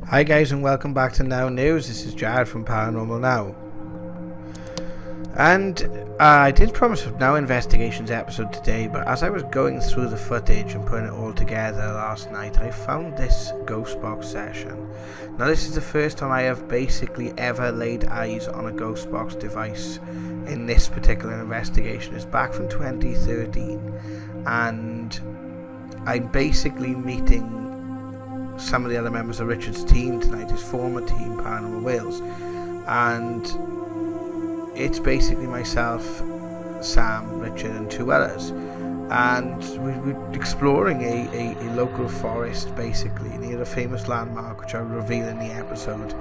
Hi guys and welcome back to Now News. This is Jared from Paranormal Now. And I did promise a Now Investigations episode today, but as I was going through the footage and putting it all together last night, I found this ghost box session. Now this is the first time I have basically ever laid eyes on a ghost box device in this particular investigation. It's back from 2013 and I'm basically meeting some of the other members of Richard's team tonight, his former team, Paranormal Wales, and it's basically myself, Sam, Richard and two others, and we're exploring a local forest basically near a famous landmark which I'll reveal in the episode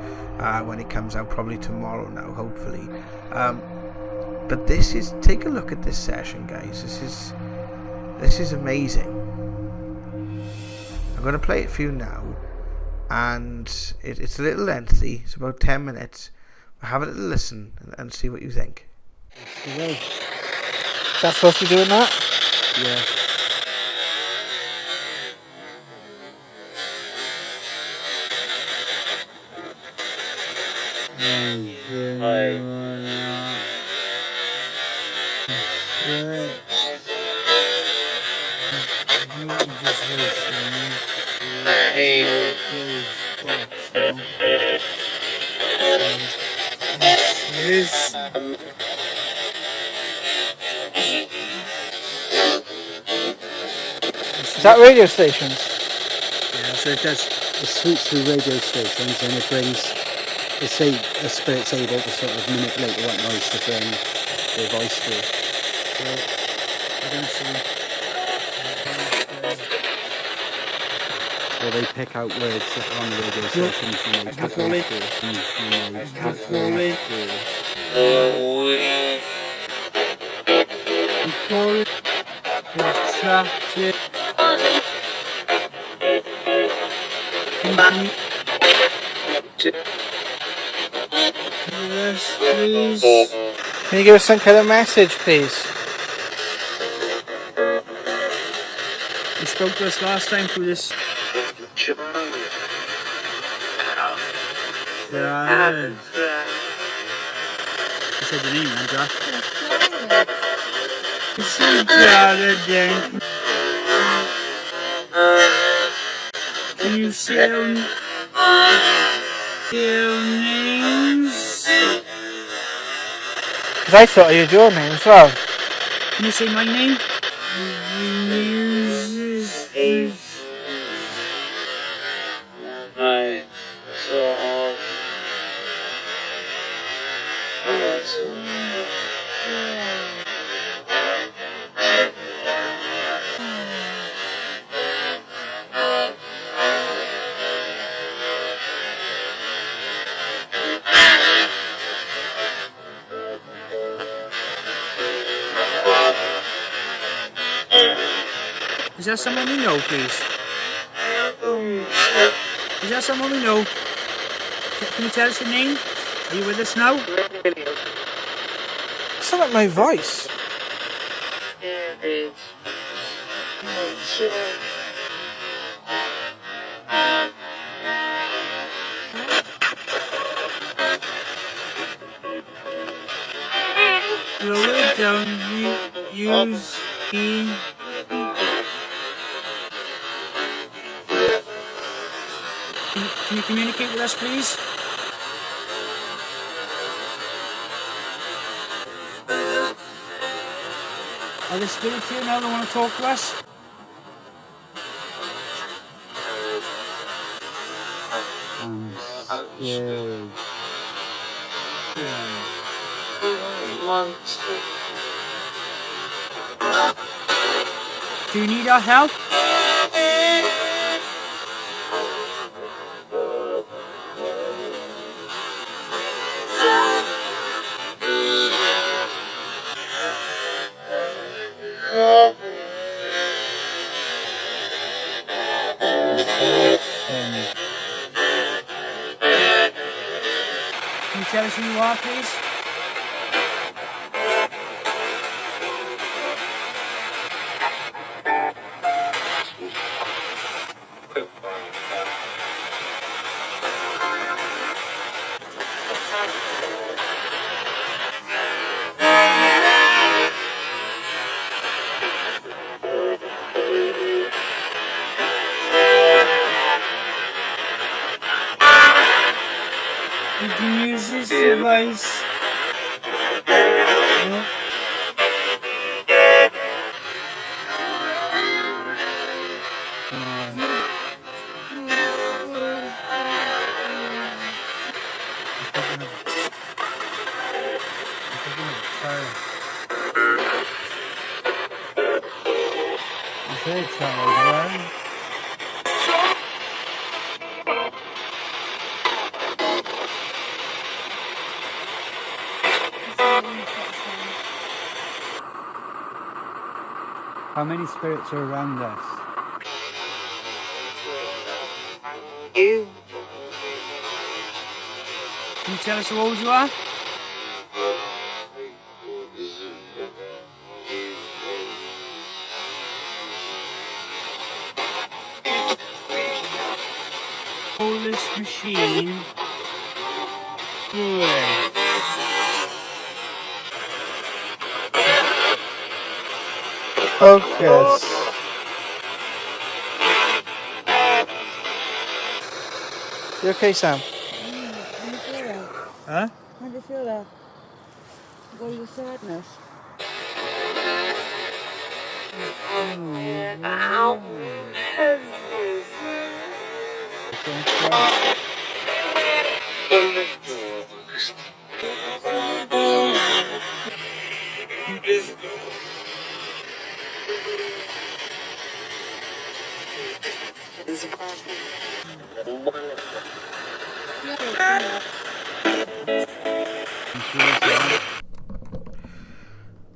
when it comes out, probably tomorrow now, hopefully. But take a look at this session, guys. This is amazing. I'm going to play it for you now, and it's a little lengthy. It's about 10 minutes. But have a little listen and see what you think. Is that supposed to be doing that? Yeah. Is that radio stations? Yeah, so it sweeps through radio stations and it brings, a spirit's able to sort of manipulate the white noise to bring their voice through. So, I don't see. Or they pick out words that are on the radio stations and they cut them Can you give us some kind of message, please? You spoke to us last time through this. Yeah. You said the name, man, Jack. Can you say your names? Because I thought you had your name as well. Can you say my name? Is that someone we know, please? Is that someone we know? Can you tell us your name? Are you with us now? It's not like my voice. Slow it down, use E. Can you communicate with us, please? Are there spirits here now that want to talk to us? Do you need our help? Can you tell us who you are, please? guys. How many spirits are around us? Can you tell us how old you are? Oldest machine. Good. Focus. You okay, Sam? How do you feel that? Huh? How do you feel that? What is the sadness?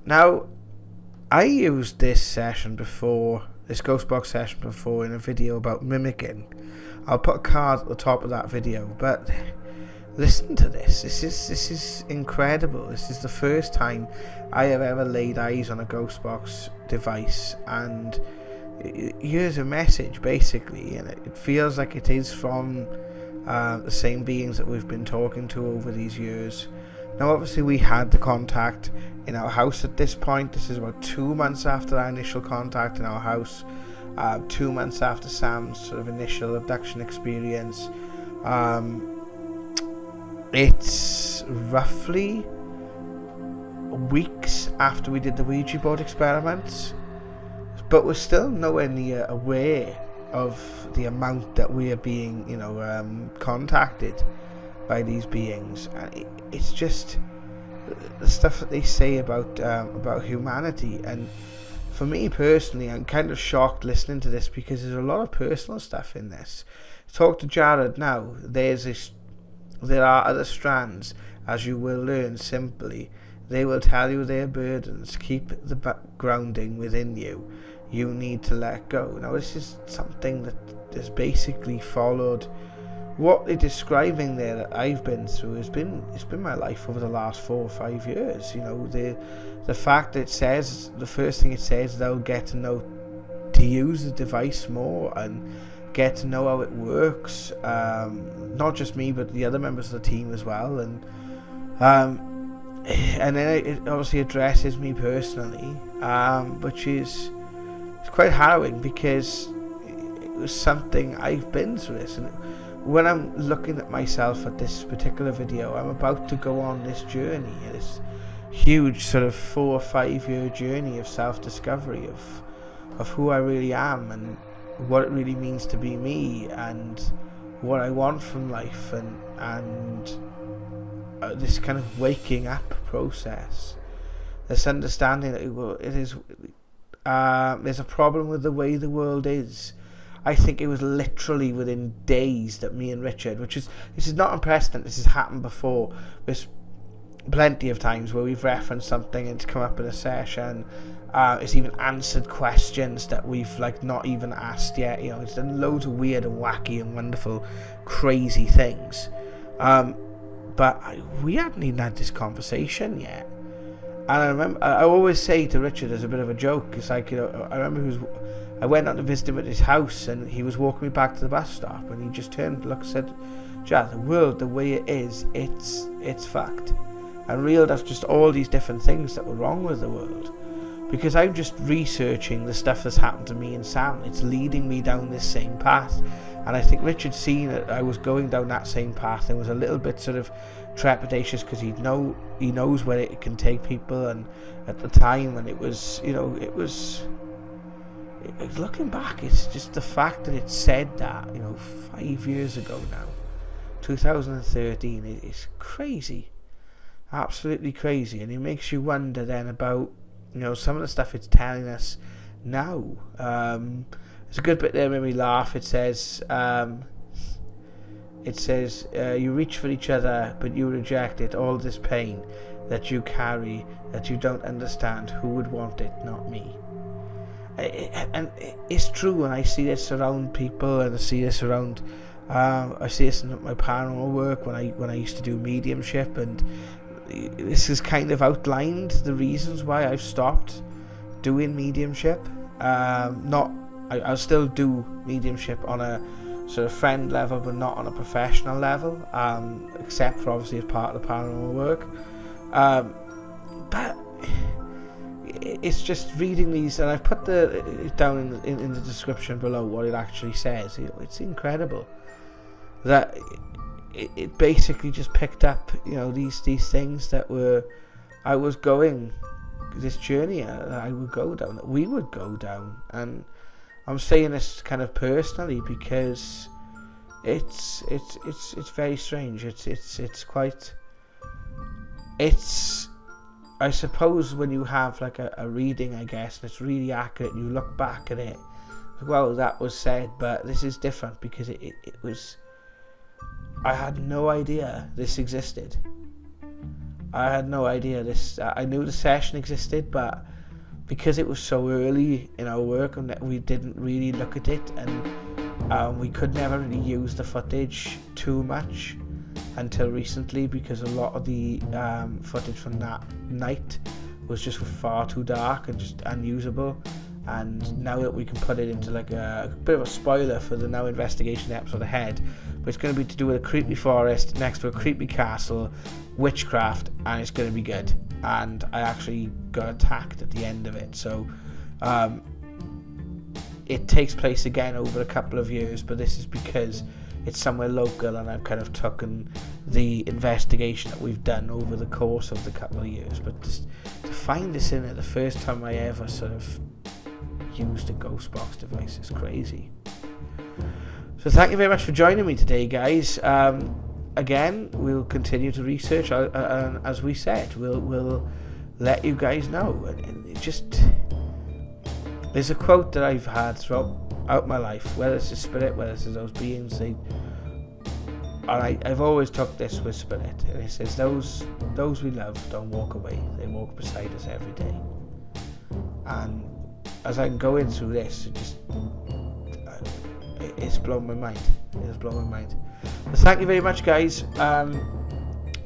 Now, I used this session before, this ghost box session before, in a video about mimicking. I'll put a card at the top of that video, but listen to this. This is incredible. This is the first time I have ever laid eyes on a ghost box device, and here's a message basically, and it feels like it is from the same beings that we've been talking to over these years. Now, obviously, we had the contact in our house at this point. This is about 2 months after our initial contact in our house, 2 months after Sam's sort of initial abduction experience. It's roughly weeks after we did the Ouija board experiments, but we're still nowhere near aware of the amount that we are being, contacted by these beings. It's just the stuff that they say about humanity, and for me personally, I'm kind of shocked listening to this because there's a lot of personal stuff in this. Talk to Jared now. There are other strands, as you will learn simply. They will tell you their burdens. Keep the grounding within you. You need to let go. Now, this is something that is basically followed. What they're describing there that I've been through it's been my life over the last 4 or 5 years. The fact that it says, the first thing it says, they'll get to know, to use the device more and get to know how it works. Not just me, but the other members of the team as well. And then it obviously addresses me personally, which is it's quite harrowing because it was something I've been through this. And when I'm looking at myself at this particular video, I'm about to go on this journey, this huge sort of 4 or 5 year journey of self-discovery of who I really am and what it really means to be me and what I want from life, and this kind of waking up process, this understanding that there's a problem with the way the world is. I think it was literally within days that me and Richard, this is not unprecedented, this has happened before. There's plenty of times where we've referenced something and it's come up in a session. It's even answered questions that we've not even asked yet. It's done loads of weird and wacky and wonderful, crazy things. But we hadn't even had this conversation yet. And I always say to Richard as a bit of a joke, it's like, I remember I went out to visit him at his house and he was walking me back to the bus stop and he just turned and looked and said, "Jad, the world the way it is, it's fucked." And reeled off just all these different things that were wrong with the world. because I'm just researching the stuff that's happened to me and Sam. It's leading me down this same path, and I think Richard's seen that I was going down that same path and was a little bit sort of trepidatious because he knows where it can take people. And at the time, and it was looking back, it's just the fact that it said that 5 years ago now, 2013, it's crazy, absolutely crazy. And it makes you wonder then about some of the stuff it's telling us now. There's a good bit there made me laugh. It says you reach for each other but you reject it, all this pain that you carry that you don't understand, who would want it, not me. And it's true, and I see this around people, and I see this around I see this in my paranormal work when I used to do mediumship, and this has kind of outlined the reasons why I've stopped doing mediumship. I'll still do mediumship on a sort of friend level, but not on a professional level, except for obviously as part of the paranormal work. But it's just reading these, and I've put it down in the description below what it actually says. It's incredible that it basically just picked up these things that I was going this journey that I would go down, that we would go down. And I'm saying this kind of personally because it's very strange. It's I suppose when you have like a reading, I guess, and it's really accurate, and you look back at it, well, that was said, but this is different because it was. I had no idea this existed. I had no idea this. I knew the session existed, but because it was so early in our work and we didn't really look at it, and we could never really use the footage too much until recently, because a lot of the footage from that night was just far too dark and just unusable. And now that we can put it into like a bit of a spoiler for the Now Investigation episode ahead, but it's going to be to do with a creepy forest next to a creepy castle, witchcraft, and it's going to be good. And I actually got attacked at the end of it, so it takes place again over a couple of years, but this is because it's somewhere local, and I've kind of taken the investigation that we've done over the course of the couple of years. But just to find this in it, the first time I ever sort of used a ghost box device, is crazy. So thank you very much for joining me today, guys. Again, we'll continue to research, and as we said, we'll let you guys know. And it just, there's a quote that I've had throughout my life, whether it's a spirit, whether it's those beings, I've always took this with spirit, and it says those we love don't walk away, they walk beside us every day. And as I'm going through this, it's blown my mind. It's blown my mind. But thank you very much, guys.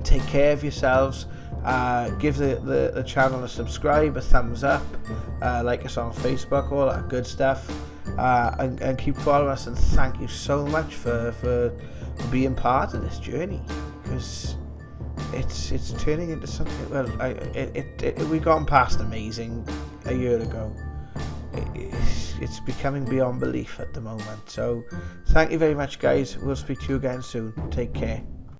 Take care of yourselves. Give the channel a subscribe, a thumbs up, like us on Facebook, all that good stuff, and keep following us. And thank you so much for being part of this journey, because it's turning into something. Well, we gone past amazing a year ago. It's becoming beyond belief at the moment. So thank you very much, guys. We'll speak to you again soon. Take care.